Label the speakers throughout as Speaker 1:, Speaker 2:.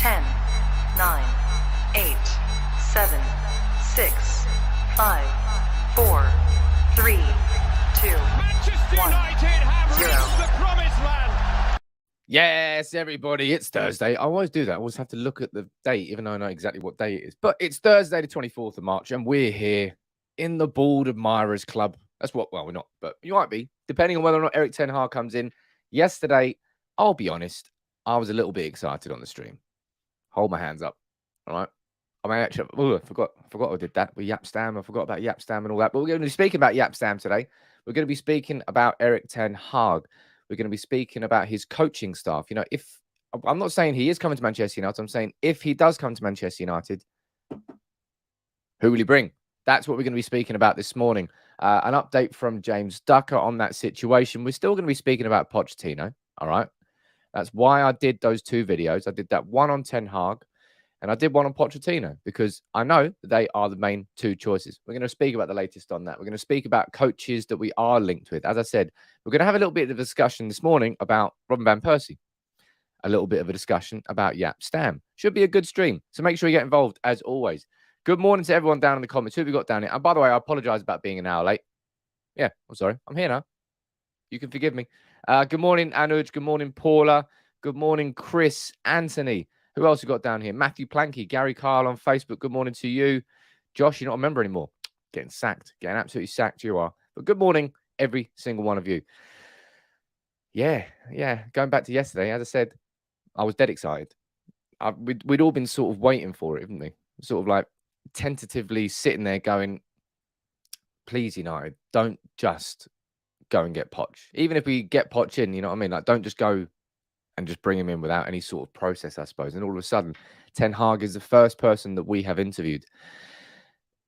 Speaker 1: 10, 9, 8, 7, 6, 5, 4, 3, 2,
Speaker 2: Manchester
Speaker 1: 1,
Speaker 2: United have
Speaker 1: 0.
Speaker 2: reached the promised land.
Speaker 3: Yes, everybody, it's Thursday. I always do that. I always have to look at the date, even though I know exactly what day it is. But it's Thursday, the 24th of March, and we're here in the Bald Admirers Club. That's what, well, we're not, but you might be, depending on whether or not Erik Ten Hag comes in. Yesterday, I'll be honest, I was a little bit excited on the stream. Hold my hands up, all right? I mean, actually, I forgot I did that with Jaap Stam. I forgot about Jaap Stam and all that. But we're going to be speaking about Jaap Stam today. We're going to be speaking about Erik Ten Hag. We're going to be speaking about his coaching staff. You know, if I'm not saying he is coming to Manchester United, I'm saying if he does come to Manchester United, who will he bring? That's what we're going to be speaking about this morning. An update from James Ducker on that situation. We're still going to be speaking about Pochettino. All right. That's why I did those two videos. I did that one on Ten Hag and I did one on Pochettino because I know that they are the main two choices. We're going to speak about the latest on that. We're going to speak about coaches that we are linked with. As I said, we're going to have a little bit of a discussion this morning about Robin van Persie. A little bit of a discussion about Jaap Stam. Should be a good stream. So make sure you get involved as always. Good morning to everyone down in the comments. Who have we got down here? And by the way, I apologize about being an hour late. Yeah, I'm sorry. I'm here now. You can forgive me. Good morning, Anuj. Good morning, Paula. Good morning, Chris, Anthony. Who else we got down here? Matthew Planky, Gary Kyle on Facebook. Good morning to you. Josh, you're not a member anymore. Getting sacked. Getting absolutely sacked, you are. But good morning, every single one of you. Yeah. Going back to yesterday, as I said, I was dead excited. We'd all been sort of waiting for it, haven't we? Sort of like tentatively sitting there going, please, United, don't just go and get Poch. Even if we get Poch in, you know what I mean? Like, don't just go and just bring him in without any sort of process, I suppose. And all of a sudden, Ten Hag is the first person that we have interviewed.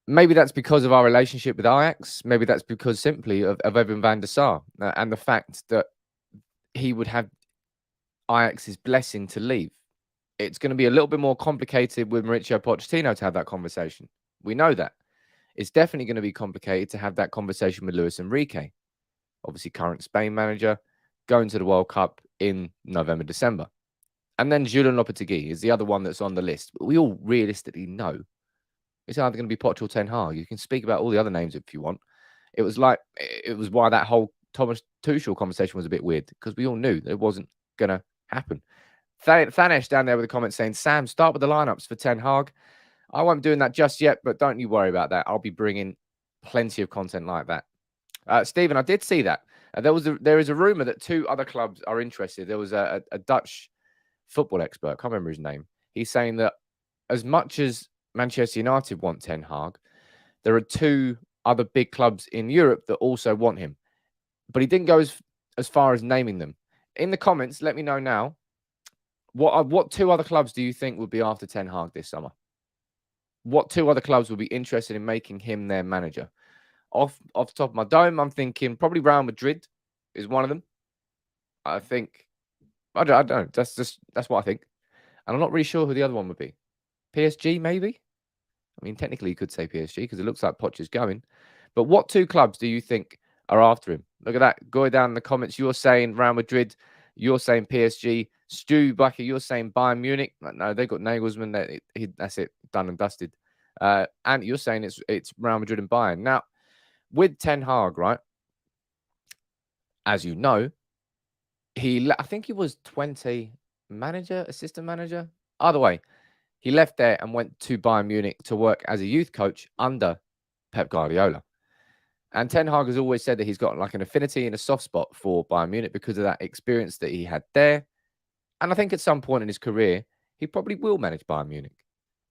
Speaker 3: Maybe that's because of our relationship with Ajax. Maybe that's because simply of Evan van der Sar and the fact that he would have Ajax's blessing to leave. It's going to be a little bit more complicated with Mauricio Pochettino to have that conversation. We know that. It's definitely going to be complicated to have that conversation with Luis Enrique. Obviously, current Spain manager, going to the World Cup in November, December. And then Julian Lopetegui is the other one that's on the list. But we all realistically know it's either going to be Poch or Ten Hag. You can speak about all the other names if you want. It was why that whole Thomas Tuchel conversation was a bit weird, because we all knew that it wasn't going to happen. Thanesh down there with a comment saying, Sam, start with the lineups for Ten Hag. I won't be doing that just yet, but don't you worry about that. I'll be bringing plenty of content like that. Stephen, I did see that. There is a rumor that two other clubs are interested. There was a Dutch football expert, I can't remember his name. He's saying that as much as Manchester United want Ten Hag, there are two other big clubs in Europe that also want him. But he didn't go as far as naming them. In the comments, let me know now. What two other clubs do you think would be after Ten Hag this summer? What two other clubs would be interested in making him their manager? Off the top of my dome, I'm thinking probably Real Madrid is one of them. I don't know. That's what I think. And I'm not really sure who the other one would be. PSG, maybe? I mean, technically you could say PSG because it looks like Poch is going. But what two clubs do you think are after him? Look at that. Go down in the comments. You're saying Real Madrid. You're saying PSG. Stu Bucker, you're saying Bayern Munich. No, they've got Nagelsmann. That's it. Done and dusted. And you're saying it's Real Madrid and Bayern. Now, with Ten Hag, right? As you know, I think he was 20 manager, assistant manager. Either way, he left there and went to Bayern Munich to work as a youth coach under Pep Guardiola. And Ten Hag has always said that he's got like an affinity and a soft spot for Bayern Munich because of that experience that he had there. And I think at some point in his career, he probably will manage Bayern Munich.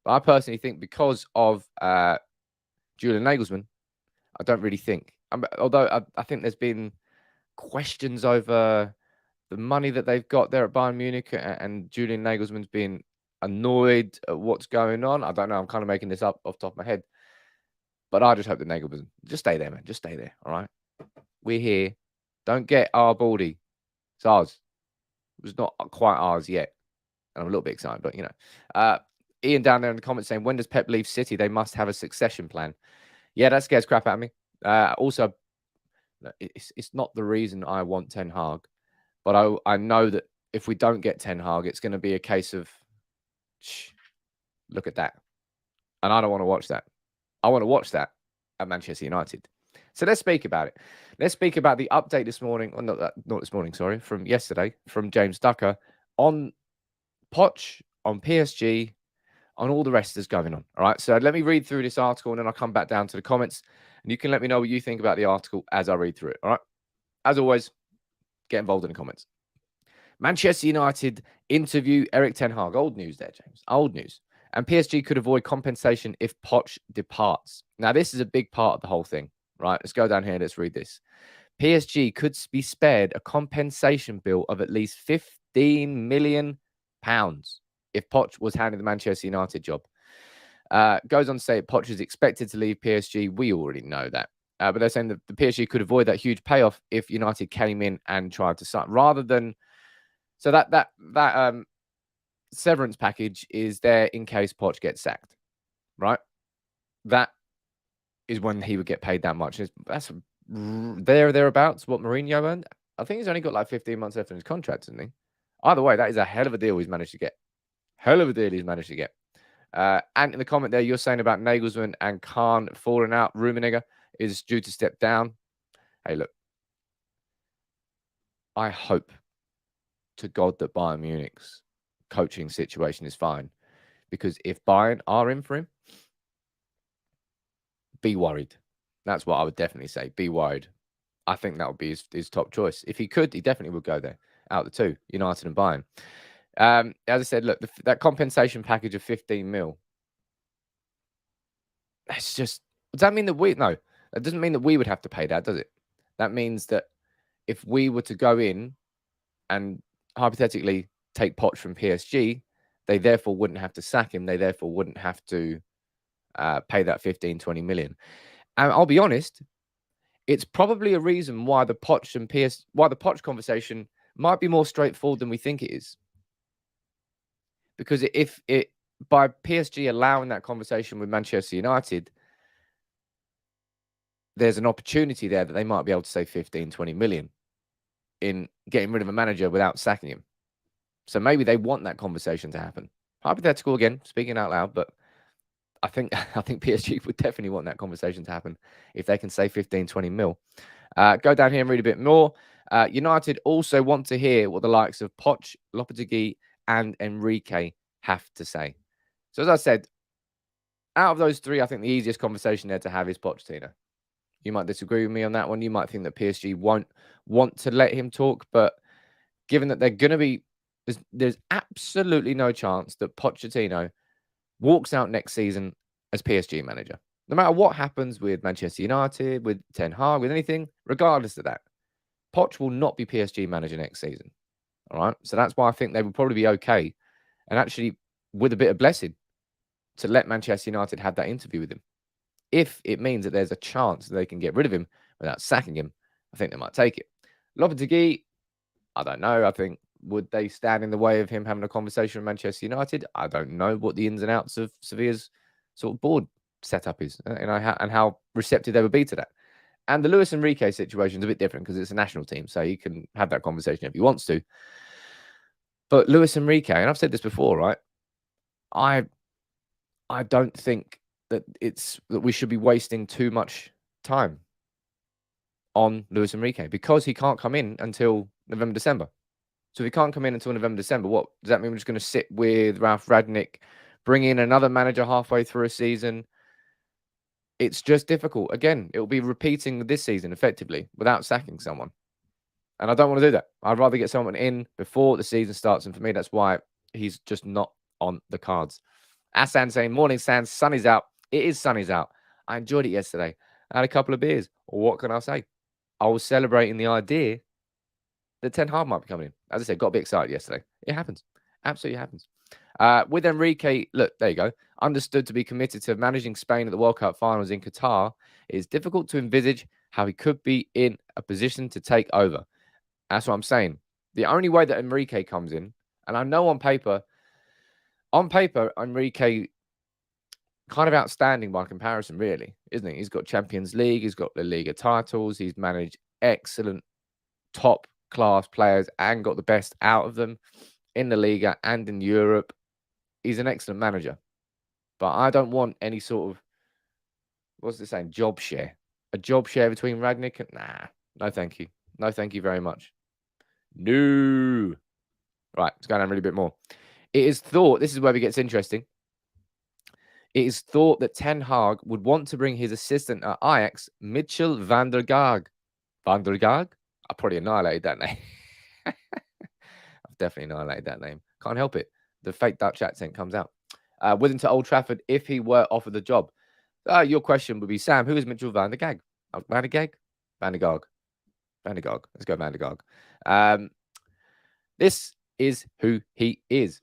Speaker 3: But I personally think because of Julian Nagelsmann, I don't really think. Although I think there's been questions over the money that they've got there at Bayern Munich, and Julian Nagelsmann's been annoyed at what's going on. I don't know. I'm kind of making this up off the top of my head. But I just hope that Nagelsmann, just stay there, man. Just stay there, all right? We're here. Don't get our baldy. It's ours. It was not quite ours yet. And I'm a little bit excited, but, you know. Ian down there in the comments saying, when does Pep leave City? They must have a succession plan. Yeah, that scares crap out of me. Also, it's not the reason I want Ten Hag. But I know that if we don't get Ten Hag, it's going to be a case of Look at that. And I don't want to watch that. I want to watch that at Manchester United. So let's speak about it. Let's speak about the update this morning, or not this morning, sorry, from yesterday, from James Ducker on Poch, on PSG, on all the rest that's going on. All right. So let me read through this article and then I'll come back down to the comments and you can let me know what you think about the article as I read through it. All right. As always, get involved in the comments. Manchester United interview Erik Ten Hag. Old news there, James. Old news. And PSG could avoid compensation if Poch departs. Now, this is a big part of the whole thing, right? Let's go down here. Let's read this. PSG could be spared a compensation bill of at least £15 million if Poch was handing the Manchester United job. Goes on to say Poch is expected to leave PSG. We already know that. But they're saying that the PSG could avoid that huge payoff if United came in and tried to sign, rather than... So that severance package is there in case Poch gets sacked, right? That is when he would get paid that much. That's thereabouts what Mourinho earned. I think he's only got like 15 months left in his contract, isn't he? Either way, that is a hell of a deal he's managed to get. Hell of a deal he's managed to get. And in the comment there, you're saying about Nagelsmann and Khan falling out. Rummenigge is due to step down. Hey, look. I hope to God that Bayern Munich's coaching situation is fine. Because if Bayern are in for him, be worried. That's what I would definitely say. Be worried. I think that would be his top choice. If he could, he definitely would go there. Out of the two, United and Bayern. As I said, look, that compensation package of 15 mil. That's just... Does that mean that we... No, that doesn't mean that we would have to pay that, does it? That means that if we were to go in and hypothetically take Poch from PSG, they therefore wouldn't have to sack him. They therefore wouldn't have to pay that 15, 20 million. And I'll be honest, it's probably a reason why the Poch conversation might be more straightforward than we think it is. Because if by PSG allowing that conversation with Manchester United, there's an opportunity there that they might be able to save 15, 20 million in getting rid of a manager without sacking him. So maybe they want that conversation to happen. Hypothetical again, speaking out loud, but I think PSG would definitely want that conversation to happen if they can save 15, 20 mil. Go down here and read a bit more. United also want to hear what the likes of Poch, Lopetegui, and Enrique have to say. So as I said, out of those three, I think the easiest conversation there to have is Pochettino. You might disagree with me on that one. You might think that PSG won't want to let him talk, but given that they're going to be... There's absolutely no chance that Pochettino walks out next season as PSG manager. No matter what happens with Manchester United, with Ten Hag, with anything, regardless of that, Poch will not be PSG manager next season. All right? So that's why I think they would probably be okay, and actually with a bit of blessing, to let Manchester United have that interview with him. If it means that there's a chance that they can get rid of him without sacking him, I think they might take it. Lopetegui, I don't know. I think, would they stand in the way of him having a conversation with Manchester United? I don't know what the ins and outs of Sevilla's sort of board setup is, and how receptive they would be to that. And the Luis Enrique situation is a bit different because it's a national team, so he can have that conversation if he wants to. But Luis Enrique, and I've said this before, right? I don't think that we should be wasting too much time on Luis Enrique because he can't come in until November, December. So if he can't come in until November, December, what does that mean? We're just going to sit with Ralf Rangnick, bring in another manager halfway through a season? It's just difficult. Again, it will be repeating this season effectively without sacking someone. And I don't want to do that. I'd rather get someone in before the season starts. And for me, that's why he's just not on the cards. Asan saying, morning, Sans, sun is out. It is sunny's out. I enjoyed it yesterday. I had a couple of beers. What can I say? I was celebrating the idea that Ten Hag might be coming in. As I said, got a bit excited yesterday. It happens. Absolutely happens. With Enrique, look, there you go. Understood to be committed to managing Spain at the World Cup finals in Qatar, it is difficult to envisage how he could be in a position to take over. That's what I'm saying. The only way that Enrique comes in, and I know on paper, Enrique kind of outstanding by comparison, really, isn't he? He's got Champions League, he's got the Liga titles, he's managed excellent top-class players and got the best out of them in the Liga and in Europe. he's an excellent manager. But I don't want any sort of, what's it saying, job share. A job share between Rangnick and, nah, no thank you. No thank you very much. No. Right, let's go down really a bit more. It is thought, this is where it gets interesting. It is thought that Ten Hag would want to bring his assistant at Ajax, Mitchell van der Gaag. Van der Gaag? I probably annihilated that name. I've definitely annihilated that name. Can't help it. The fake Dutch accent comes out. With him to Old Trafford if he were offered the job. Your question would be, Sam, who is Mitchell van der Gaag? Van der Gaag? Van der Gaag. Van der Gaag. Let's go Van der Gaag. This is who he is.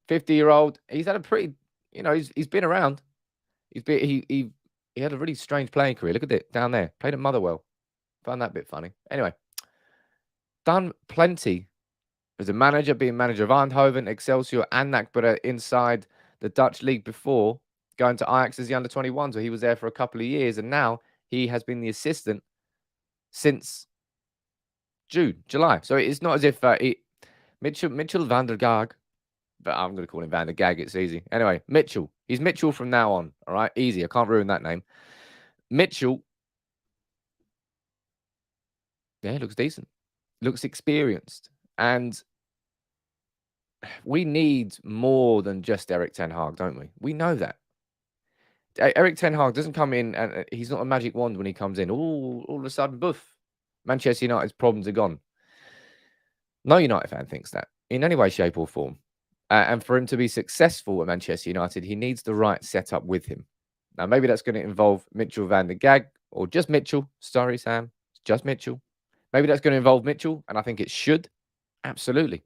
Speaker 3: 50-year-old. He's had a pretty, he's been around. He had a really strange playing career. Look at it down there. Played at Motherwell. Found that bit funny. Anyway, done plenty as a manager, being manager of Eindhoven, Excelsior, and NAC, inside the Dutch league before going to Ajax as the under-21s, where he was there for a couple of years, and now he has been the assistant since July. So it's not as if Mitchell van der Gaag, but I'm going to call him Van der Gaag. It's easy. Anyway, Mitchell. He's Mitchell from now on. All right, easy. I can't ruin that name. Mitchell. Yeah, looks decent. Looks experienced. And we need more than just Erik Ten Hag, don't we? We know that. Erik Ten Hag doesn't come in and he's not a magic wand when he comes in. All of a sudden, boof. Manchester United's problems are gone. No United fan thinks that in any way, shape or form. And for him to be successful at Manchester United, he needs the right setup with him. Now, maybe that's going to involve Mitchell van der Gaag or just Mitchell. Sorry, Sam. It's just Mitchell. Maybe that's going to involve Mitchell, and I think it should. Absolutely.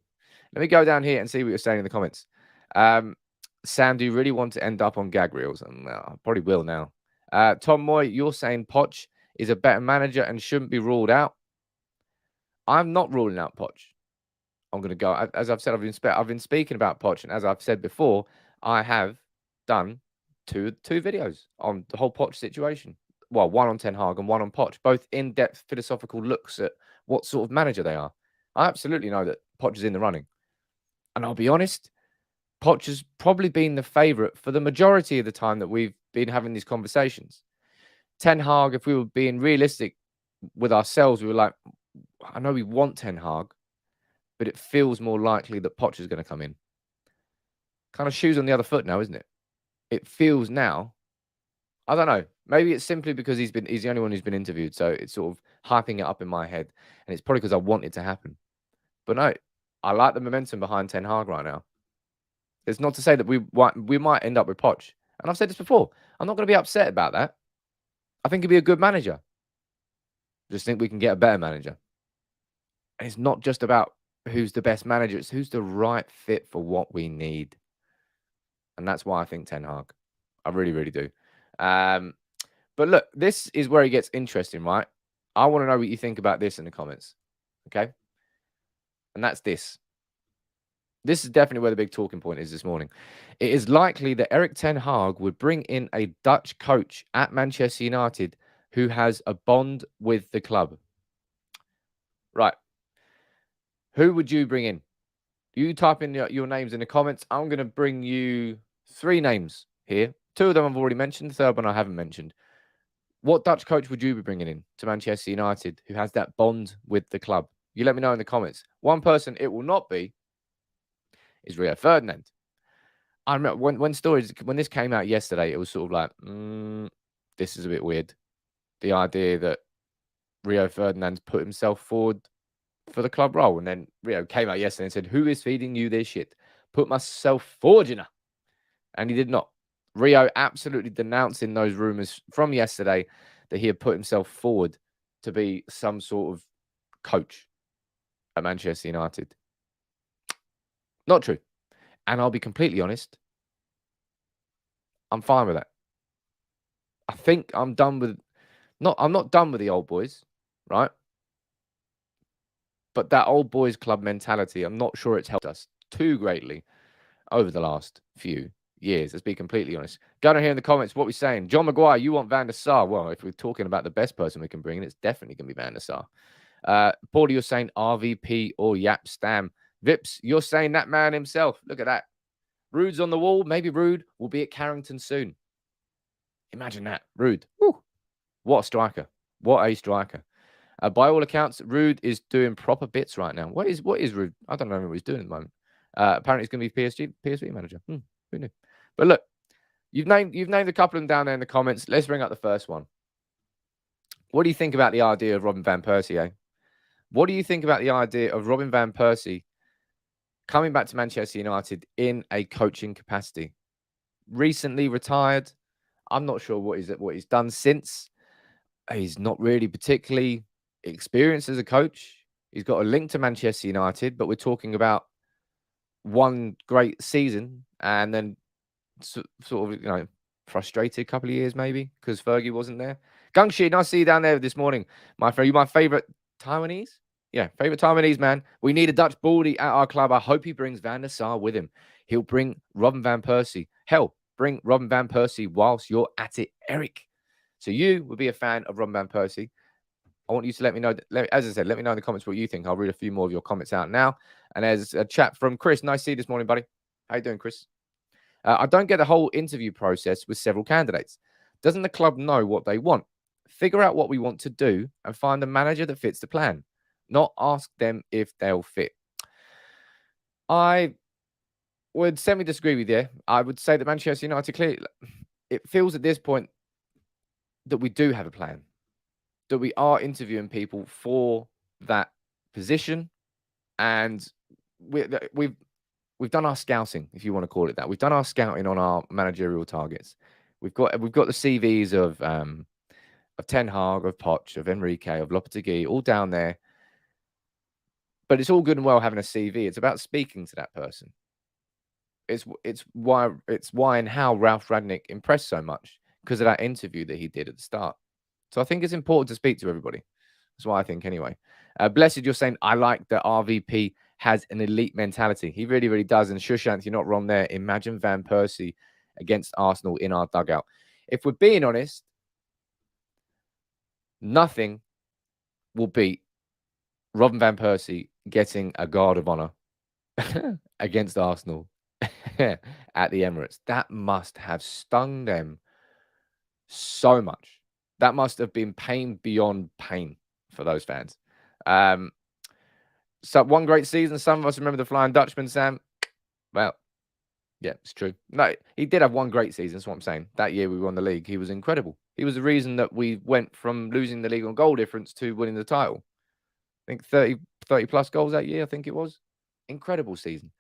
Speaker 3: Let me go down here and see what you're saying in the comments. Sam, do you really want to end up on gag reels? I probably will now. Tom Moy, you're saying Poch is a better manager and shouldn't be ruled out. I'm not ruling out Poch. I'm going to go, as I've said, I've been speaking about Poch, and as I've said before, I have done two videos on the whole Poch situation. Well, one on Ten Hag and one on Poch, both in-depth philosophical looks at what sort of manager they are. I absolutely know that Poch is in the running. And I'll be honest, Poch has probably been the favourite for the majority of the time that we've been having these conversations. Ten Hag, if we were being realistic with ourselves, we were like, I know we want Ten Hag, but it feels more likely that Poch is going to come in. Kind of shoes on the other foot now, isn't it? It feels now. I don't know. Maybe it's simply because he's the only one who's been interviewed, so it's sort of hyping it up in my head, and it's probably because I want it to happen. But no, I like the momentum behind Ten Hag right now. It's not to say that we might end up with Poch, and I've said this before. I'm not going to be upset about that. I think he'd be a good manager. Just think we can get a better manager. And it's not just about who's the best manager. It's who's the right fit for what we need. And that's why I think Ten Hag. I really, really do. But look, this is where it gets interesting, right? I want to know what you think about this in the comments. Okay? And that's this. This is definitely where the big talking point is this morning. It is likely that Erik Ten Hag would bring in a Dutch coach at Manchester United who has a bond with the club. Right. Who would you bring in? You type in your names in the comments. I'm going to bring you 3 names here. 2 of them I've already mentioned. The third one I haven't mentioned. What Dutch coach would you be bringing in to Manchester United who has that bond with the club? You let me know in the comments. One person it will not be is Rio Ferdinand. I remember when this came out yesterday, it was sort of like, this is a bit weird. The idea that Rio Ferdinand put himself forward for the club role. And then Rio came out yesterday and said, who is feeding you this shit? Put myself forward, you know. And he did not. Rio absolutely denouncing those rumours from yesterday that he had put himself forward to be some sort of coach at Manchester United. Not true. And I'll be completely honest, I'm fine with that. I think I'm done with... I'm not done with the old boys, right? But that old boys club mentality, I'm not sure it's helped us too greatly over the last few years. Let's be completely honest. Go down here in the comments what we're saying. John Maguire, you want Van der Sar? Well, if we're talking about the best person we can bring in, it's definitely going to be Van der Sar. Paulie, you're saying RVP or Jaap Stam. Vips, you're saying that man himself. Look at that. Ruud's on the wall. Maybe Ruud will be at Carrington soon. Imagine that. Ruud. Woo. What a striker. What a striker. By all accounts, Ruud is doing proper bits right now. What is Ruud? I don't know what he's doing at the moment. Apparently, he's going to be PSV manager. Who knew? But look, you've named a couple of them down there in the comments. Let's bring up the first one. What do you think about the idea of Robin van Persie, eh? What do you think about the idea of Robin van Persie coming back to Manchester United in a coaching capacity? Recently retired. I'm not sure what he's done since. He's not really particularly experienced as a coach. He's got a link to Manchester United, but we're talking about one great season and then sort of, frustrated couple of years maybe because Fergie wasn't there. Gungshi, nice to see you down there this morning, my friend. You my favorite Taiwanese? Yeah, favorite Taiwanese man. We need a Dutch baldy at our club. I hope he brings Van der Sar with him. He'll bring Robin van Persie. Hell, bring Robin van Persie whilst you're at it, Erik. So you would be a fan of Robin van Persie. I want you to let me know. As I said, let me know in the comments what you think. I'll read a few more of your comments out now. And there's a chat from Chris. Nice to see you this morning, buddy. How you doing, Chris? I don't get the whole interview process with several candidates. Doesn't the club know what they want? Figure out what we want to do and find a manager that fits the plan. Not ask them if they'll fit. I would semi-disagree with you. I would say that Manchester United clearly, it feels at this point that we do have a plan, that we are interviewing people for that position, and we've done our scouting, if you want to call it that. We've done our scouting on our managerial targets. We've got the CVs of Ten Hag, of Poch, of Enrique, of Lopetegui, all down there. But it's all good and well having a CV. It's about speaking to that person. It's why and how Ralf Rangnick impressed so much, because of that interview that he did at the start. So I think it's important to speak to everybody. That's what I think anyway. Blessed, you're saying, I like that RVP has an elite mentality. He really, really does. And Shushanth, you're not wrong there. Imagine Van Persie against Arsenal in our dugout. If we're being honest, nothing will beat Robin van Persie getting a guard of honor against Arsenal at the Emirates. That must have stung them so much. That must have been pain beyond pain for those fans. So one great season. Some of us remember the Flying Dutchman, Sam. Well, yeah, it's true. No, he did have one great season. That's what I'm saying. That year we won the league. He was incredible. He was the reason that we went from losing the league on goal difference to winning the title. I think 30 plus goals that year, I think it was. Incredible season.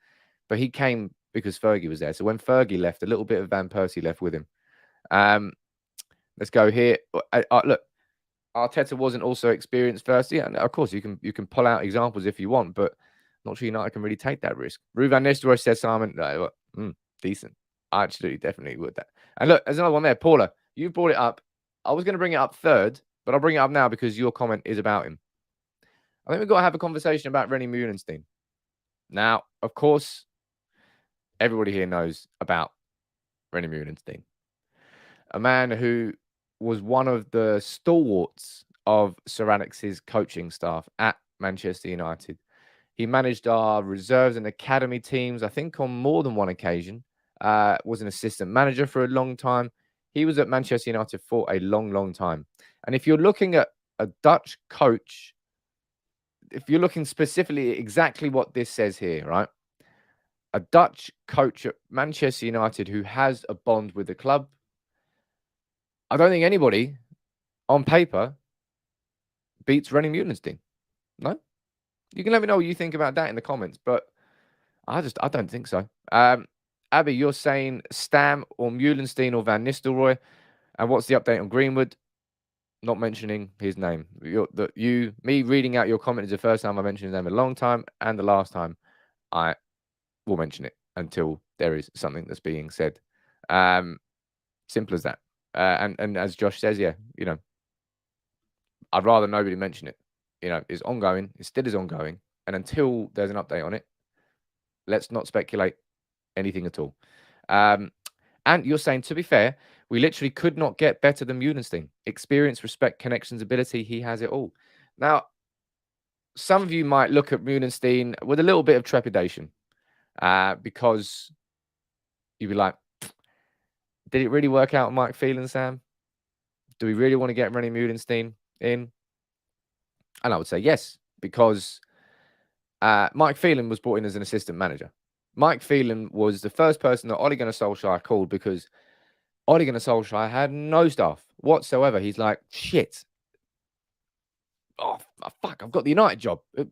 Speaker 3: But he came because Fergie was there. So when Fergie left, a little bit of Van Persie left with him. Let's go here. Look, Arteta wasn't also experienced first. Yeah, of course, you can pull out examples if you want, but I'm not sure United can really take that risk. Ruud van Nistelrooy says, Simon, decent. I absolutely, definitely would that. And look, there's another one there. Paula, you brought it up. I was going to bring it up third, but I'll bring it up now because your comment is about him. I think we've got to have a conversation about Rene Meulensteen. Now, of course, everybody here knows about Rene Meulensteen, a man who was one of the stalwarts of Sir Alex's coaching staff at Manchester United. He managed our reserves and academy teams, I think, on more than one occasion. Was an assistant manager for a long time. He was at Manchester United for a long, long time. And if you're looking at a Dutch coach, if you're looking specifically at exactly what this says here, right? A Dutch coach at Manchester United who has a bond with the club, I don't think anybody on paper beats Rene Meulensteen. No? You can let me know what you think about that in the comments, but I don't think so. Abby, you're saying Stam or Meulensteen or Van Nistelrooy. And what's the update on Greenwood? Not mentioning his name. Me reading out your comment is the first time I mentioned his name in a long time, and the last time I will mention it until there is something that's being said. Simple as that. And as Josh says, yeah, I'd rather nobody mention it. It's ongoing. It still is ongoing. And until there's an update on it, let's not speculate anything at all. And you're saying, to be fair, we literally could not get better than Meulensteen. Experience, respect, connections, ability, he has it all. Now, some of you might look at Meulensteen with a little bit of trepidation because you'd be like, did it really work out with Mike Phelan, Sam? Do we really want to get Rene Meulensteen in? And I would say yes, because Mike Phelan was brought in as an assistant manager. Mike Phelan was the first person that Ole Gunnar Solskjaer called because Ole Gunnar Solskjaer had no staff whatsoever. He's like, shit. Oh, fuck, I've got the United job. Who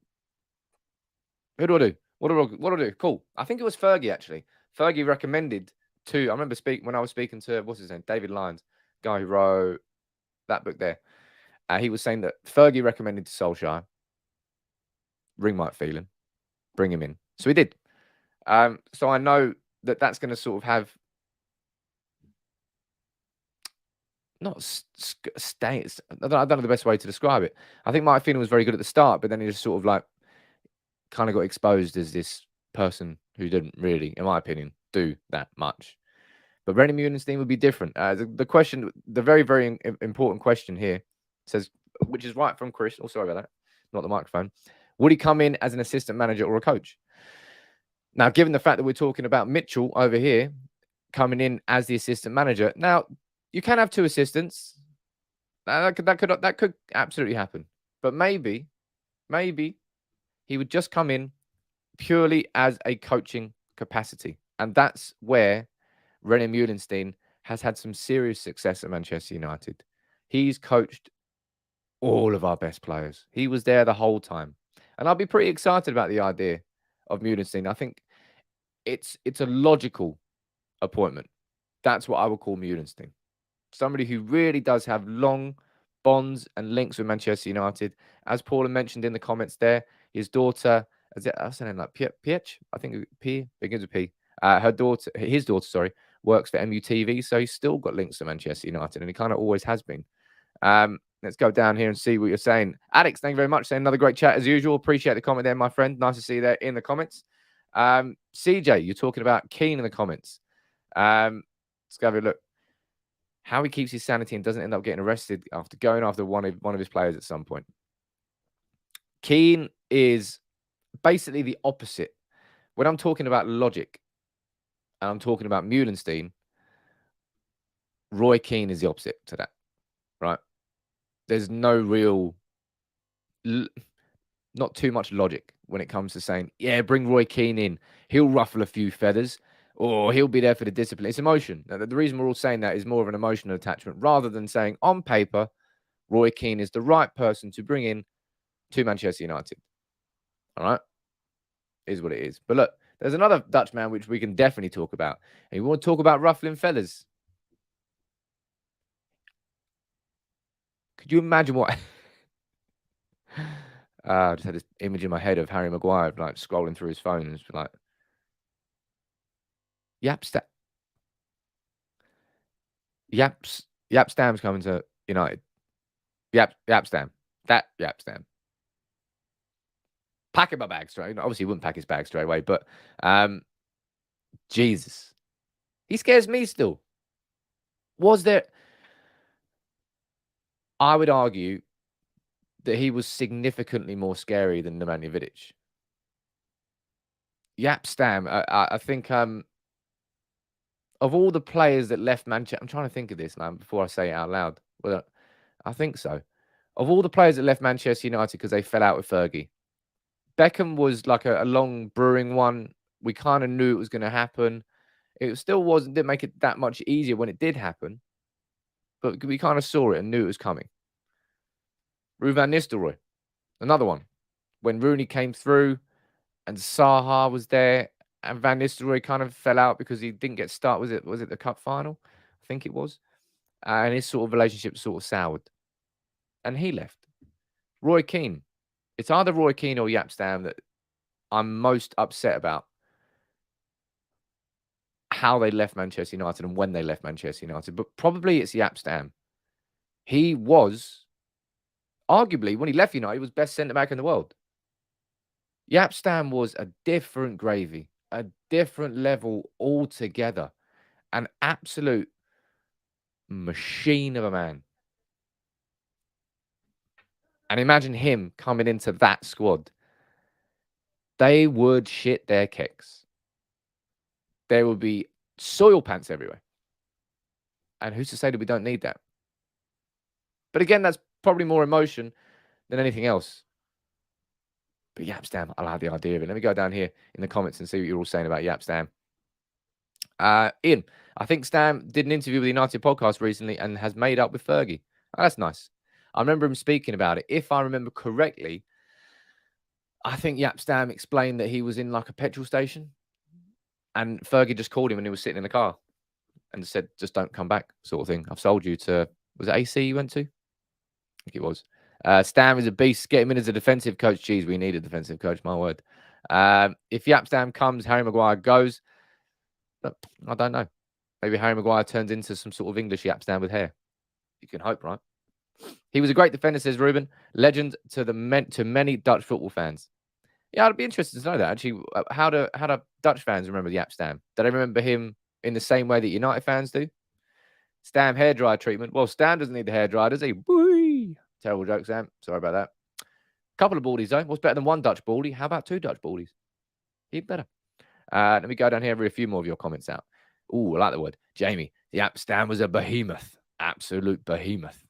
Speaker 3: do I do? What do I do? Cool. I think it was Fergie, actually. Fergie recommended I remember when I was speaking to, what's his name? David Lyons, guy who wrote that book there. He was saying that Fergie recommended to Solskjaer, ring Mike Phelan, bring him in. So he did. So I know that that's going to sort of have not stay. I don't know the best way to describe it. I think Mike Phelan was very good at the start, but then he just sort of like kind of got exposed as this person who didn't really, in my opinion, do that much. But Rene Meulensteen would be different. The question, the very, very important question here says, which is right from Chris. Oh, sorry about that. Not the microphone. Would he come in as an assistant manager or a coach? Now, given the fact that we're talking about Mitchell over here coming in as the assistant manager, now you can have two assistants. That could absolutely happen. But maybe he would just come in purely as a coaching capacity, and that's where Rene Meulensteen has had some serious success at Manchester United. He's coached all of our best players. He was there the whole time. And I'll be pretty excited about the idea of Meulensteen. I think it's a logical appointment. That's what I would call Meulensteen. Somebody who really does have long bonds and links with Manchester United. As Paula mentioned in the comments there, his daughter, what's her name, like Pietch? I think P, begins with P. His daughter, works for MUTV, so he's still got links to Manchester United, and he kind of always has been. Let's go down here and see what you're saying. Alex, thank you very much. Saying another great chat as usual. Appreciate the comment there, my friend. Nice to see you there in the comments. CJ, you're talking about Keane in the comments. Let's go have a look. How he keeps his sanity and doesn't end up getting arrested after going after one of his players at some point. Keane is basically the opposite. When I'm talking about logic, and I'm talking about Meulensteen, Roy Keane is the opposite to that, right? There's no real, not too much logic when it comes to saying, yeah, bring Roy Keane in. He'll ruffle a few feathers, or he'll be there for the discipline. It's emotion. Now, the reason we're all saying that is more of an emotional attachment, rather than saying, on paper, Roy Keane is the right person to bring in to Manchester United. All right? Is what it is. But look, there's another Dutchman which we can definitely talk about. And you want to talk about ruffling feathers? Could you imagine what... I just had this image in my head of Harry Maguire like scrolling through his phone and just like... Jaap Stam's coming to United. Jaap Stam. That Jaap Stam. Packing my bag straight. Obviously, he wouldn't pack his bag straight away, but Jesus. He scares me still. Was there... I would argue that he was significantly more scary than Nemanja Vidic. Jaap Stam, I think of all the players that left Manchester... I'm trying to think of this now before I say it out loud. Well, I think so. Of all the players that left Manchester United because they fell out with Fergie, Beckham was like a long brewing one. We kind of knew it was going to happen. It still didn't make it that much easier when it did happen. But we kind of saw it and knew it was coming. Ruud van Nistelrooy, another one. When Rooney came through and Saha was there and Van Nistelrooy kind of fell out because he didn't get started. Was it the cup final? I think it was. And his sort of relationship sort of soured. And he left. Roy Keane. It's either Roy Keane or Jaap Stam that I'm most upset about. How they left Manchester United and when they left Manchester United. But probably it's Jaap Stam. He was, arguably, when he left United, he was best centre-back in the world. Jaap Stam was a different gravy. A different level altogether. An absolute machine of a man. And imagine him coming into that squad. They would shit their kicks. There would be soil pants everywhere. And who's to say that we don't need that? But again, that's probably more emotion than anything else. But Jaap Stam, I like the idea of it. Let me go down here in the comments and see what you're all saying about Jaap Stam. Ian, I think Stam did an interview with the United podcast recently and has made up with Fergie. Oh, that's nice. I remember him speaking about it. If I remember correctly, I think Jaap Stam explained that he was in like a petrol station and Fergie just called him when he was sitting in the car and said, just don't come back, sort of thing. I've sold you to, was it AC you went to? I think it was. Stam is a beast. Get him in as a defensive coach. Geez, we need a defensive coach, my word. If Jaap Stam comes, Harry Maguire goes. But I don't know. Maybe Harry Maguire turns into some sort of English Jaap Stam with hair. You can hope, right? He was a great defender, says Ruben. Legend to many Dutch football fans. Yeah, I'd be interested to know that. Actually, how do Dutch fans remember Jaap Stam? Do they remember him in the same way that United fans do? Stam hairdryer treatment. Well, Stam doesn't need the hairdryer, does he? Whee! Terrible joke, Sam. Sorry about that. Couple of baldies, though. What's better than one Dutch baldy? How about two Dutch baldies? Even better. Let me go down here and read a few more of your comments out. Ooh, I like the word. Jamie, Jaap Stam was a behemoth. Absolute behemoth.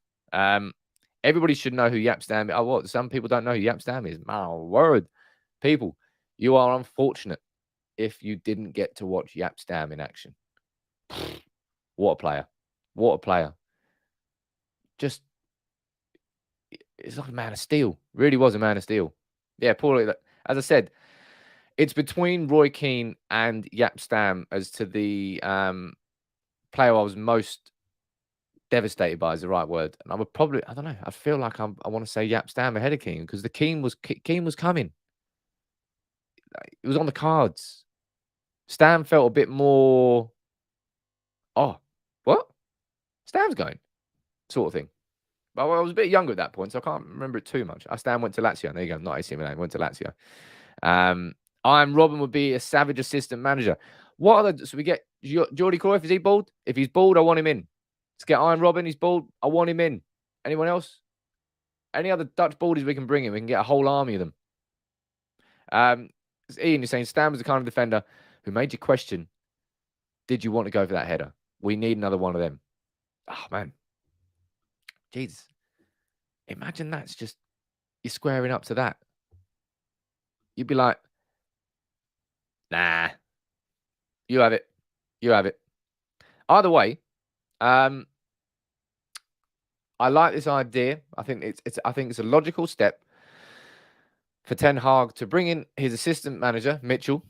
Speaker 3: Everybody should know who Jaap Stam is. Oh, what? Some people don't know who Jaap Stam is. My word. People, you are unfortunate if you didn't get to watch Jaap Stam in action. What a player. What a player. Just, it's like a man of steel. Really was a man of steel. Yeah, poorly. As I said, it's between Roy Keane and Jaap Stam as to the player I was most devastated by is the right word. And I would probably, I don't know, I feel like I want to say Jaap Stam ahead of Keane because the Keane was coming. It was on the cards. Stam felt a bit more, oh, what? Stam's going, sort of thing. But I was a bit younger at that point, so I can't remember it too much. Stam went to Lazio. There you go, not AC Milan, went to Lazio. I'm Robin would be a savage assistant manager. What are the, so we get Jordi Cruyff, is he bald? If he's bald, I want him in. Let's get Iron Robin, he's bald, I want him in. Anyone else? Any other Dutch baldies we can bring in? We can get a whole army of them. Ian, you're saying Stam was the kind of defender who made you question, did you want to go for that header? We need another one of them. Oh, man. Jesus. Imagine that's just, you're squaring up to that. You'd be like, nah. You have it. You have it. Either way, I like this idea. I think it's a logical step for Ten Hag to bring in his assistant manager, Mitchell.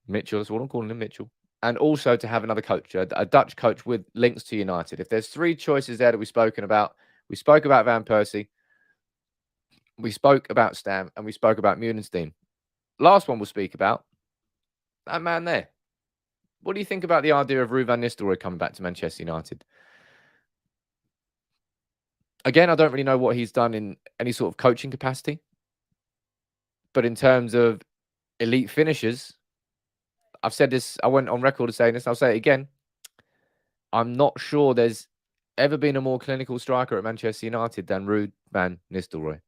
Speaker 3: Mitchell, that's what I'm calling him, Mitchell. And also to have another coach, a Dutch coach with links to United. If there's three choices there that we've spoken about, we spoke about Van Persie, we spoke about Stam, and we spoke about Meulensteen. Last one we'll speak about, that man there. What do you think about the idea of Ruud van Nistelrooy coming back to Manchester United? Again, I don't really know what he's done in any sort of coaching capacity. But in terms of elite finishers, I've said this, I went on record of saying this, I'll say it again. I'm not sure there's ever been a more clinical striker at Manchester United than Ruud van Nistelrooy.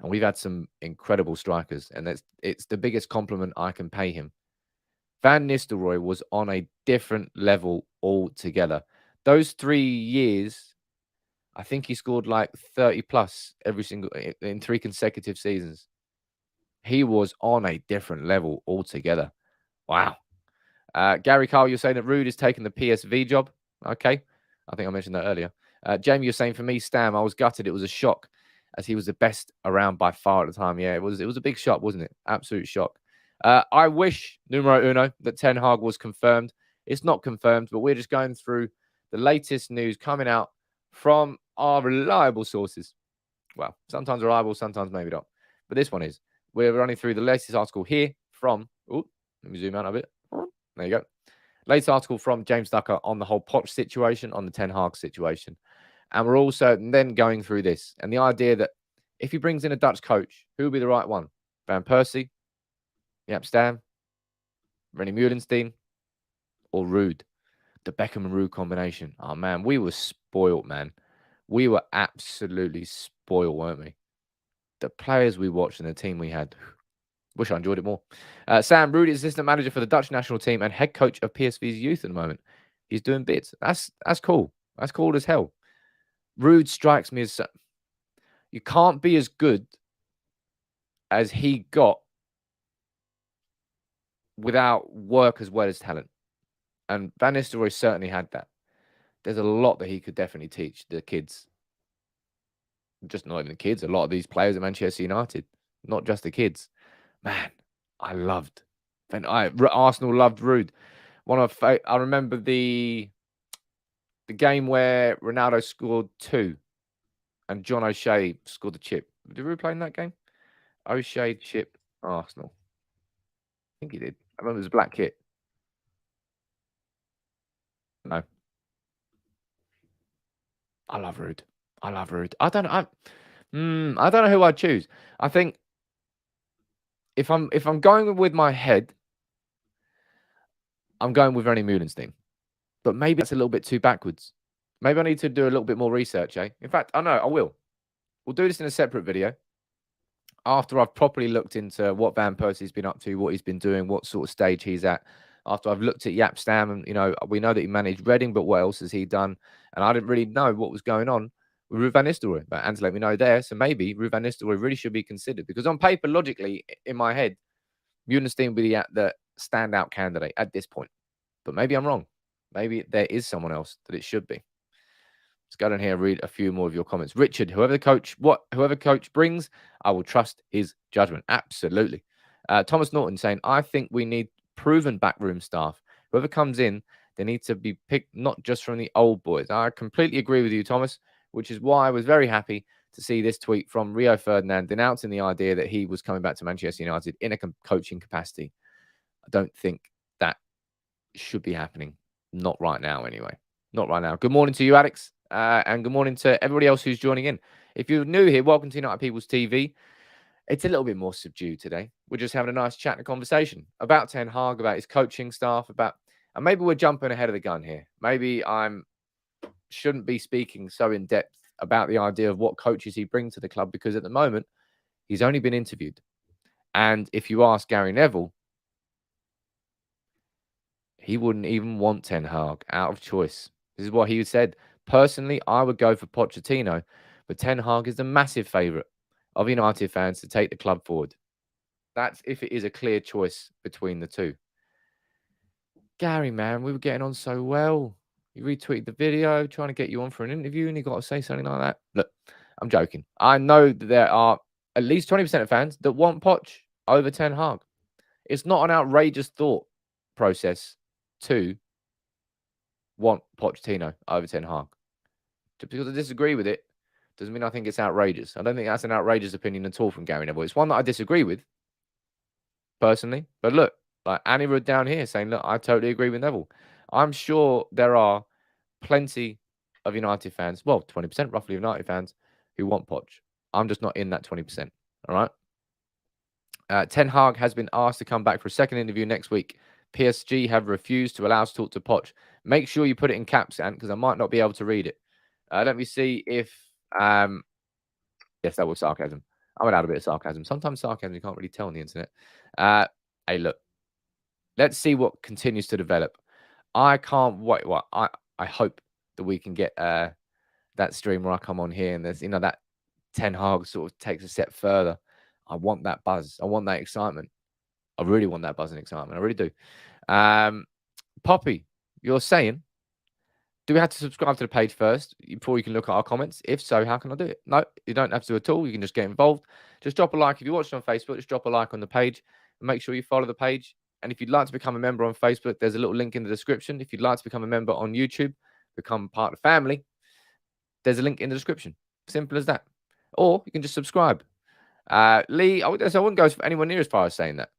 Speaker 3: And we've had some incredible strikers, and it's the biggest compliment I can pay him. Van Nistelrooy was on a different level altogether. Those 3 years, I think he scored like 30 plus in 3 consecutive seasons. He was on a different level altogether. Wow. Gary Carl, you're saying that Ruud is taking the PSV job. Okay. I think I mentioned that earlier. Jamie, you're saying for me, Stam, I was gutted. It was a shock as he was the best around by far at the time. Yeah, it was a big shock, wasn't it? Absolute shock. I wish, numero uno, that Ten Hag was confirmed. It's not confirmed, but we're just going through the latest news coming out from our reliable sources. Well, sometimes reliable, sometimes maybe not. But this one is. We're running through the latest article here from, let me zoom out a bit. There you go. Latest article from James Ducker on the whole Poch situation, on the Ten Hag situation. And we're also then going through this. And the idea that if he brings in a Dutch coach, who will be the right one? Van Persie, Jaap Stam, Rene Meulensteen, or Ruud? The Beckham and Ruud combination. Oh, man, we were spoiled, man. We were absolutely spoiled, weren't we? The players we watched and the team we had. Wish I enjoyed it more. Sam, Ruud is assistant manager for the Dutch national team and head coach of PSV's youth at the moment. he's doing bits. That's cool. That's cool as hell. Ruud strikes me as you can't be as good as he got without work as well as talent. And Van Nistelrooy certainly had that. There's a lot that he could definitely teach the kids. Just not even the kids, a lot of these players at Manchester United, not just the kids. Man, I loved. And Arsenal loved Ruud. I remember the game where Ronaldo scored 2 and John O'Shea scored the chip. Did Ruud play in that game? O'Shea chip Arsenal. I think he did. I remember it was a black kit. No. I love Ruud. I don't know who I'd choose. I think if I'm going with my head, I'm going with Rene Meulensteen. But maybe that's a little bit too backwards. Maybe I need to do a little bit more research, eh? In fact, I know I will. We'll do this in a separate video after I've properly looked into what Van Persie's been up to, what he's been doing, what sort of stage he's at. After I've looked at Jaap Stam, and we know that he managed Reading, but what else has he done? And I didn't really know what was going on with Ruud van Nistelrooy, but Anne's let me know there. So maybe Ruud van Nistelrooy really should be considered, because on paper, logically, in my head, Meulensteen would be the standout candidate at this point. But maybe I'm wrong. Maybe there is someone else that it should be. Let's go down here and read a few more of your comments. Richard, whoever coach brings, I will trust his judgment. Absolutely. Thomas Norton saying, I think we need proven backroom staff. Whoever comes in, they need to be picked not just from the old boys. I completely agree with you, Thomas, which is why I was very happy to see this tweet from Rio Ferdinand denouncing the idea that he was coming back to Manchester United in a coaching capacity. I don't think that should be happening. Not right now, anyway. Not right now. Good morning to you, Alex. And good morning to everybody else who's joining in. If you're new here, welcome to United People's TV. It's a little bit more subdued today. We're just having a nice chat and a conversation about Ten Hag, about his coaching staff, and maybe we're jumping ahead of the gun here. Maybe shouldn't be speaking so in depth about the idea of what coaches he brings to the club, because at the moment, he's only been interviewed. And if you ask Gary Neville, he wouldn't even want Ten Hag out of choice. This is what he said. Personally, I would go for Pochettino, but Ten Hag is the massive favourite of United fans to take the club forward. That's if it is a clear choice between the two. Gary, man, we were getting on so well. You retweeted the video, trying to get you on for an interview, and you got to say something like that. Look, I'm joking. I know that there are at least 20% of fans that want Poch over Ten Hag. It's not an outrageous thought process to want Pochettino over Ten Hag. Just because I disagree with it doesn't mean I think it's outrageous. I don't think that's an outrageous opinion at all from Gary Neville. It's one that I disagree with, personally. But look, like Annie Rudd down here saying, look, I totally agree with Neville. I'm sure there are plenty of United fans, well, 20% roughly of United fans, who want Poch. I'm just not in that 20%. All right? Ten Hag has been asked to come back for a second interview next week. PSG have refused to allow us to talk to Poch. Make sure you put it in caps, Ant, because I might not be able to read it. Let me see if... yes, that was sarcasm. I'm allowed a bit of sarcasm. Sometimes sarcasm you can't really tell on the internet. Hey, look. Let's see what continues to develop. I can't wait. Well, I hope that we can get that stream where I come on here and there's, that Ten Hag sort of takes a step further. I want that buzz. I want that excitement. I really want that buzz and excitement. I really do. Poppy, you're saying, do we have to subscribe to the page first before you can look at our comments? If so, how can I do it? No, you don't have to at all. You can just get involved. Just drop a like. If you're watching on Facebook, just drop a like on the page and make sure you follow the page. And if you'd like to become a member on Facebook, there's a little link in the description. If you'd like to become a member on YouTube, become part of the family, there's a link in the description. Simple as that. Or you can just subscribe. Lee, I wouldn't go anywhere near as far as saying that.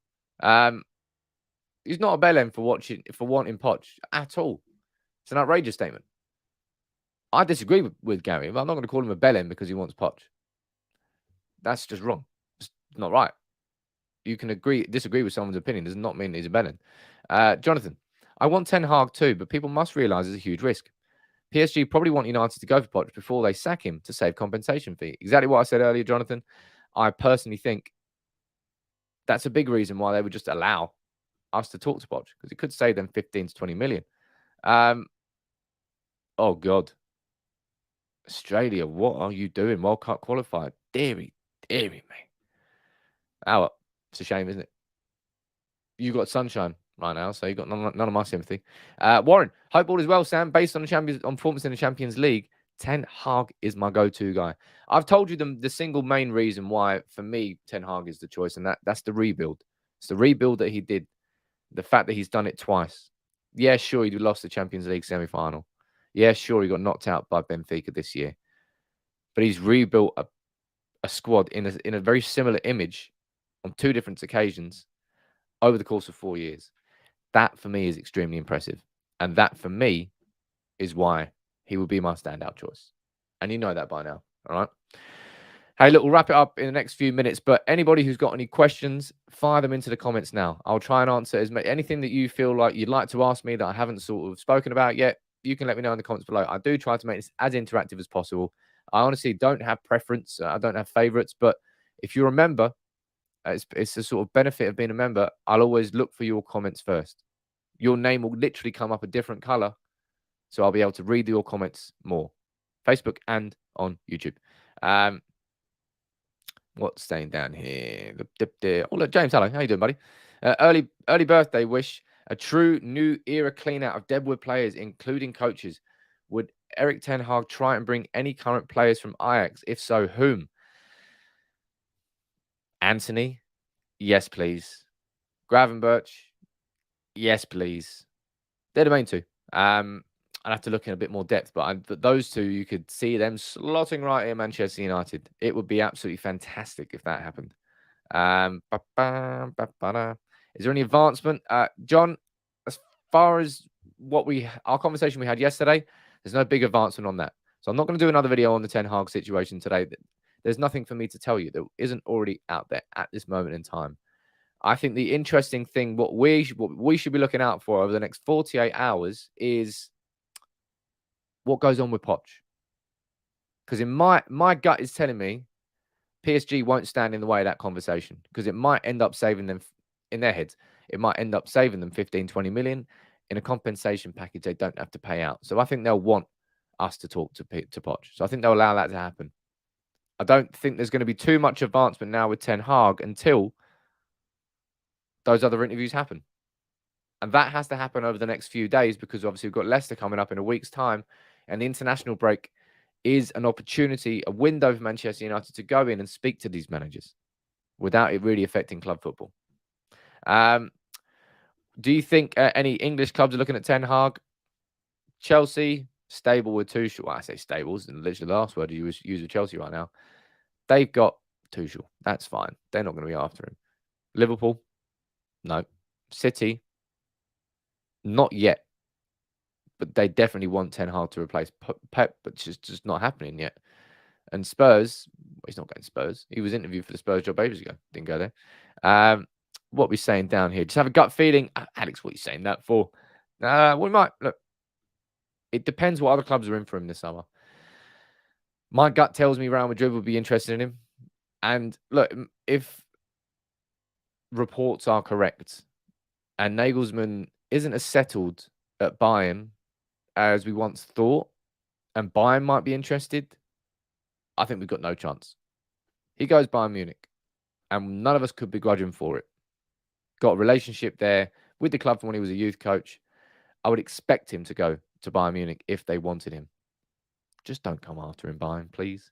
Speaker 3: He's not a bellend for wanting Poch at all. It's an outrageous statement. I disagree with Gary, but I'm not going to call him a bellend because he wants Poch. That's just wrong. It's not right. You can disagree with someone's opinion. Does not mean he's a bellend. Jonathan, I want Ten Hag too, but people must realise it's a huge risk. PSG probably want United to go for Poch before they sack him to save compensation fee. Exactly what I said earlier, Jonathan. I personally think that's a big reason why they would just allow us to talk to Poch, because it could save them 15 to 20 million. Oh, God. Australia, what are you doing? World Cup qualified. Deary, mate. Oh, it's a shame, isn't it? You got sunshine right now, so you got none of my sympathy. Warren, hope all is well, Sam. Based on performance in the Champions League, Ten Hag is my go-to guy. I've told you the single main reason why, for me, Ten Hag is the choice, and that's the rebuild. It's the rebuild that he did. The fact that he's done it twice. Yeah, sure, he lost the Champions League semi-final. Yeah, sure, he got knocked out by Benfica this year. But he's rebuilt a squad in a very similar image on two different occasions over the course of 4 years. That, for me, is extremely impressive. And that, for me, is why he would be my standout choice. And you know that by now, all right? Hey, look, we'll wrap it up in the next few minutes. But anybody who's got any questions, fire them into the comments now. I'll try and answer anything that you feel like you'd like to ask me that I haven't sort of spoken about yet. You can let me know in the comments below. I do try to make this as interactive as possible. I honestly don't have preference. I don't have favorites. But if you're a member, it's a sort of benefit of being a member. I'll always look for your comments first. Your name will literally come up a different color. So I'll be able to read your comments more. Facebook and on YouTube. What's staying down here? Oh, look, James, hello. How you doing, buddy? Early birthday wish. A true new era clean out of deadwood players, including coaches. Would Erik Ten Hag try and bring any current players from Ajax? If so, whom? Anthony? Yes, please. Gravenberch? Yes, please. They're the main two. I'd have to look in a bit more depth, but those two, you could see them slotting right in Manchester United. It would be absolutely fantastic if that happened. Is there any advancement? John, as far as our conversation we had yesterday, there's no big advancement on that. So I'm not going to do another video on the Ten Hag situation today. There's nothing for me to tell you that isn't already out there at this moment in time. I think the interesting thing, what we should be looking out for over the next 48 hours is what goes on with Poch. Because in my gut is telling me PSG won't stand in the way of that conversation, because it might end up saving them, in their heads, it might end up saving them 15, 20 million in a compensation package they don't have to pay out. So I think they'll want us to talk to Poch. So I think they'll allow that to happen. I don't think there's going to be too much advancement now with Ten Hag until those other interviews happen. And that has to happen over the next few days, because obviously we've got Leicester coming up in a week's time, and the international break is an opportunity, a window for Manchester United to go in and speak to these managers without it really affecting club football. Do you think any English clubs are looking at Ten Hag? Chelsea, stable with Tuchel. Well, I say stable is literally the last word you use with Chelsea right now. They've got Tuchel. That's fine. They're not going to be after him. Liverpool? No. City? Not yet. But they definitely want Ten Hag to replace Pep, but it's just not happening yet. And Spurs, he's not going Spurs. He was interviewed for the Spurs job ages ago. Didn't go there. What we're saying down here, just have a gut feeling. Alex, what are you saying that for? We might. Look, it depends what other clubs are in for him this summer. My gut tells me Real Madrid would be interested in him. And look, if reports are correct and Nagelsmann isn't as settled at Bayern as we once thought, and Bayern might be interested, I think we've got no chance. He goes Bayern Munich, and none of us could begrudge him for it. Got a relationship there with the club from when he was a youth coach. I would expect him to go to Bayern Munich if they wanted him. Just don't come after him, Bayern, please.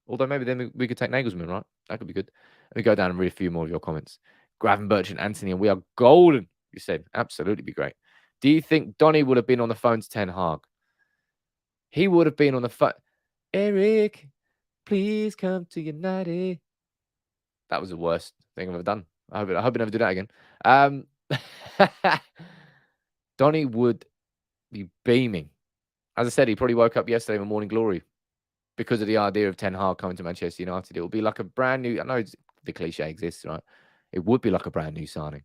Speaker 3: Although maybe then we could take Nagelsmann, right? That could be good. Let me go down and read a few more of your comments. Gravenberch and Anthony, and we are golden, you said. Absolutely be great. Do you think Donny would have been on the phone to Ten Hag? He would have been on the phone. Erik, please come to United. That was the worst thing I've ever done. I hope I never do that again. Donny would be beaming. As I said, he probably woke up yesterday in morning glory because of the idea of Ten Hag coming to Manchester United. It would be like a brand new, I know the cliche exists, right? It would be like a brand new signing,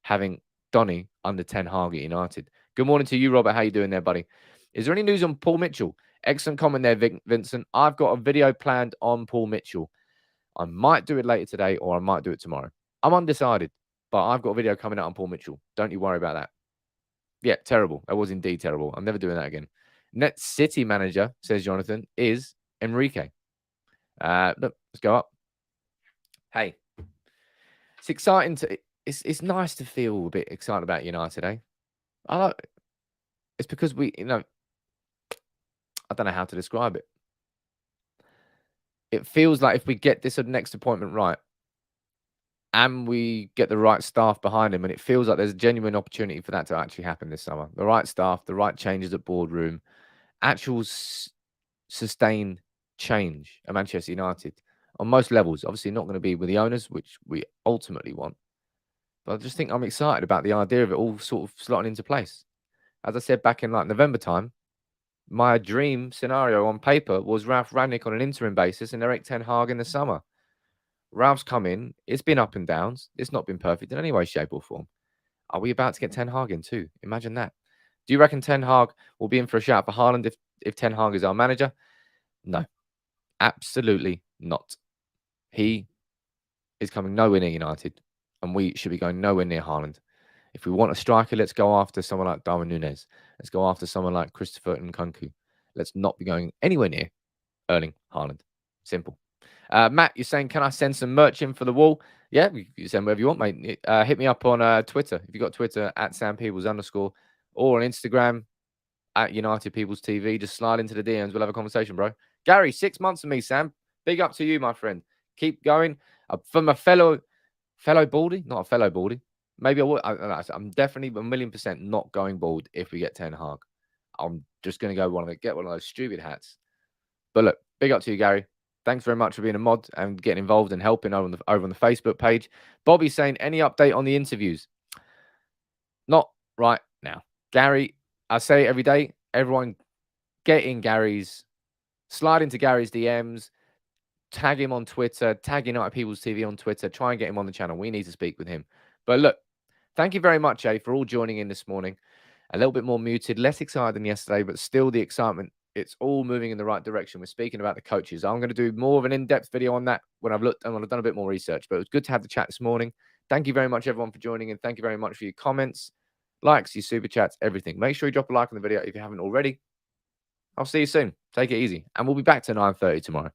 Speaker 3: having Donny under Ten Hag at United. Good morning to you, Robert. How you doing there, buddy? Is there any news on Paul Mitchell? Excellent comment there, Vincent. I've got a video planned on Paul Mitchell. I might do it later today or I might do it tomorrow. I'm undecided, but I've got a video coming out on Paul Mitchell. Don't you worry about that. Yeah, terrible. That was indeed terrible. I'm never doing that again. Next City manager, says Jonathan, is Enrique. Look, let's go up. Hey, it's exciting to. It's nice to feel a bit excited about United, eh? It's because we, I don't know how to describe it. It feels like if we get this next appointment right, and we get the right staff behind him, and it feels like there's a genuine opportunity for that to actually happen this summer. The right staff, the right changes at boardroom, actual sustained change at Manchester United on most levels. Obviously, not going to be with the owners, which we ultimately want. But I just think I'm excited about the idea of it all sort of slotting into place. As I said back in like November time, my dream scenario on paper was Ralf Rangnick on an interim basis and Erik Ten Hag in the summer. Ralph's come in. It's been up and downs. It's not been perfect in any way, shape, or form. Are we about to get Ten Hag in too? Imagine that. Do you reckon Ten Hag will be in for a shout for Haaland if Ten Hag is our manager? No, absolutely not. He is coming nowhere near United, and we should be going nowhere near Haaland. If we want a striker, let's go after someone like Darwin Núñez. Let's go after someone like Christopher Nkunku. Let's not be going anywhere near Erling Haaland. Simple. Matt, you're saying, can I send some merch in for the wall? Yeah, you send whatever you want, mate. Hit me up on Twitter. If you've got Twitter, @ @SamPeebles_, or on Instagram, @UnitedPeoplesTV. Just slide into the DMs. We'll have a conversation, bro. Gary, 6 months of me, Sam. Big up to you, my friend. Keep going. From a fellow baldy, not a fellow baldy. Maybe I would. I'm definitely 1,000,000% not going bald if we get Ten Hag. I'm just going to go get one of those stupid hats. But look, big up to you, Gary. Thanks very much for being a mod and getting involved and helping over on the Facebook page. Bobby's saying, any update on the interviews? Not right now. Gary, I say it every day. Everyone get in Gary's, slide into Gary's DMs, tag him on Twitter, tag United People's TV on Twitter, try and get him on the channel. We need to speak with him. But look, thank you very much, for all joining in this morning. A little bit more muted, less excited than yesterday, but still the excitement. It's all moving in the right direction. We're speaking about the coaches. I'm going to do more of an in-depth video on that when I've looked and when I've done a bit more research. But it was good to have the chat this morning. Thank you very much, everyone, for joining in. Thank you very much for your comments, likes, your super chats, everything. Make sure you drop a like on the video if you haven't already. I'll see you soon. Take it easy. And we'll be back to 9:30 tomorrow.